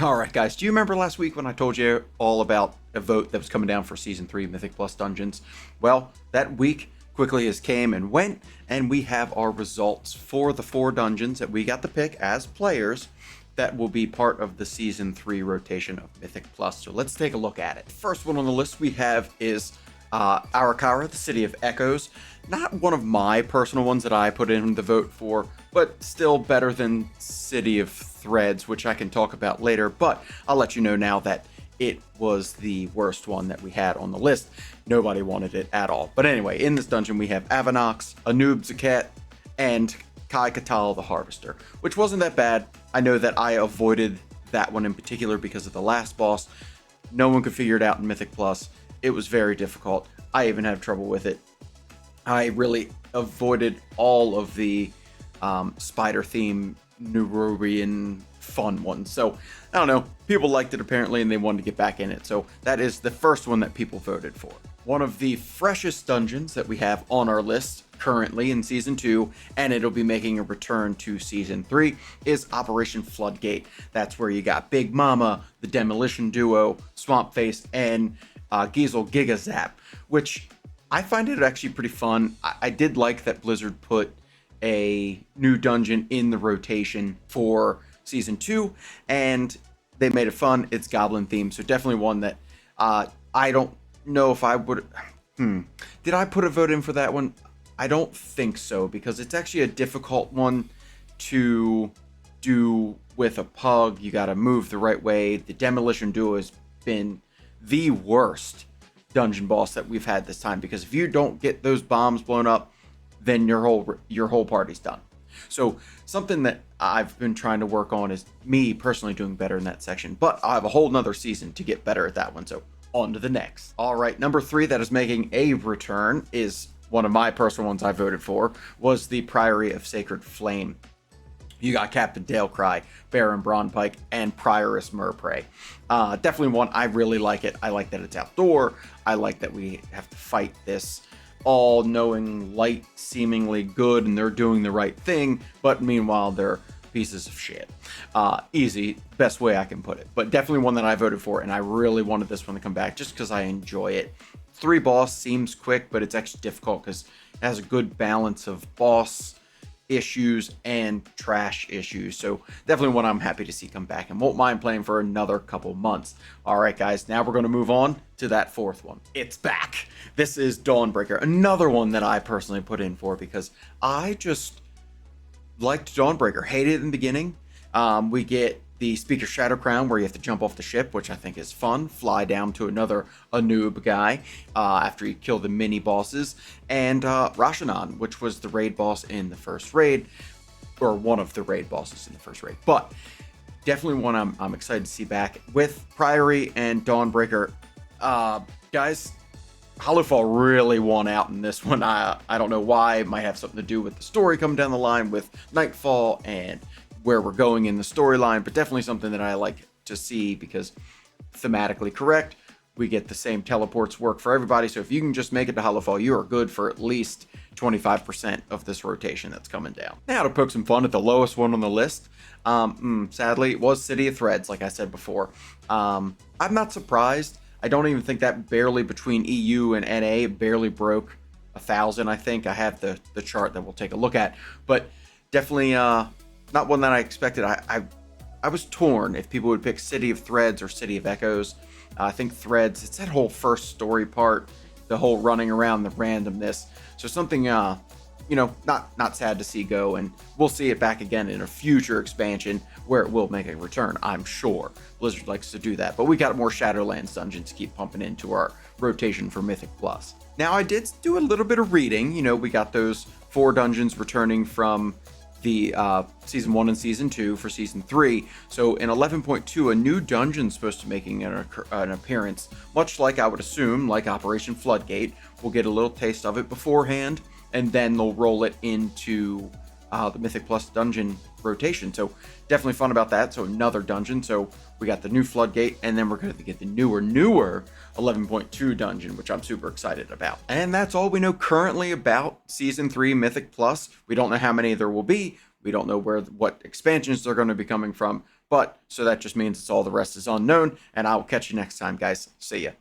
All right, guys, do you remember last week when I told you all about a vote that was coming down for Season 3 Mythic Plus Dungeons? Well, that week quickly has came and went, and we have our results for the 4 dungeons that we got to pick as players that will be part of the Season 3 rotation of Mythic Plus. So let's take a look at it. The first one on the list we have is Arakawa, the City of Echoes. Not one of my personal ones that I put in the vote for, but still better than City of Threads, which I can talk about later. But I'll let you know now that it was the worst one that we had on the list. Nobody wanted it at all. But anyway, in this dungeon we have Avanox, Anub Zaket, and Kai Katal the Harvester, which wasn't that bad. I know that I avoided that one in particular because of the last boss. No one could figure it out in Mythic Plus. It was very difficult. I even had trouble with it. I really avoided all of the spider theme Nerubian fun ones. So I don't know, people liked it apparently and they wanted to get back in it. So that is the first one that people voted for. One of the freshest dungeons that we have on our list currently in Season 2, and it'll be making a return to Season 3, is Operation Floodgate. That's where you got Big Mama, the Demolition Duo, Swamp Face, and Giesel Gigazap, which I find it actually pretty fun. I did like that Blizzard put a new dungeon in the rotation for Season 2, and they made it fun. It's Goblin themed, so definitely one that I don't know if I would... Did I put a vote in for that one? I don't think so, because it's actually a difficult one to do with a pug. You got to move the right way. The Demolition Duo has been the worst dungeon boss that we've had this time, because if you don't get those bombs blown up, then your whole party's done. So something that I've been trying to work on is me personally doing better in that section, but I have a whole nother season to get better at that one. So on to the next. All right, number 3 that is making a return is one of my personal ones I voted for, was the Priory of Sacred Flame. You got Captain Dalecry, Baron Braunpike, and Prioress Murprey. Definitely one, I really like it. I like that it's outdoor. I like that we have to fight this all-knowing light, seemingly good, and they're doing the right thing, but meanwhile they're pieces of shit. Easy, best way I can put it. But definitely one that I voted for, and I really wanted this one to come back just because I enjoy it. 3 boss seems quick, but it's actually difficult because it has a good balance of boss issues and trash issues. So definitely one I'm happy to see come back and won't mind playing for another couple months. All right, guys, now we're going to move on to that 4th one. It's back. This is Dawnbreaker, another one that I personally put in for because I just liked Dawnbreaker. Hated it in the beginning. We get the Speaker Shadow Crown, where you have to jump off the ship, which I think is fun. Fly down to another Anub guy after you kill the mini bosses. And Rashanan, which was the raid boss in the first raid, or one of the raid bosses in the first raid. But definitely one I'm excited to see back with Priory and Dawnbreaker. Guys, Hollowfall really won out in this one. I don't know why. It might have something to do with the story coming down the line with Nightfall and where we're going in the storyline, but definitely something that I like to see because thematically correct. We get the same teleports work for everybody. So if you can just make it to Hollowfall, you are good for at least 25% of this rotation that's coming down. Now to poke some fun at the lowest one on the list. Sadly, it was City of Threads, like I said before. I'm not surprised. I don't even think that barely between EU and NA barely broke 1,000. I think I have the chart that we'll take a look at, but definitely not one that I expected. I was torn if people would pick City of Threads or City of Echoes. I think Threads, it's that whole first story part, the whole running around, the randomness. So something, not sad to see go, and we'll see it back again in a future expansion where it will make a return, I'm sure. Blizzard likes to do that, but we got more Shadowlands dungeons to keep pumping into our rotation for Mythic Plus. Now, I did do a little bit of reading. We got those 4 dungeons returning from the Season 1 and Season 2 for Season 3. So in 11.2, a new dungeon's supposed to be making an appearance, much like I would assume, like Operation Floodgate. We'll get a little taste of it beforehand, and then they'll roll it into the Mythic Plus dungeon rotation. So definitely fun about that. So another dungeon. So we got the new Floodgate, and then we're going to get the newer 11.2 dungeon, which I'm super excited about. And that's all we know currently about Season 3 Mythic Plus. We don't know how many there will be. We don't know what expansions they're going to be coming from, But so that just means it's all the rest is unknown. And I will catch you next time, guys. See ya.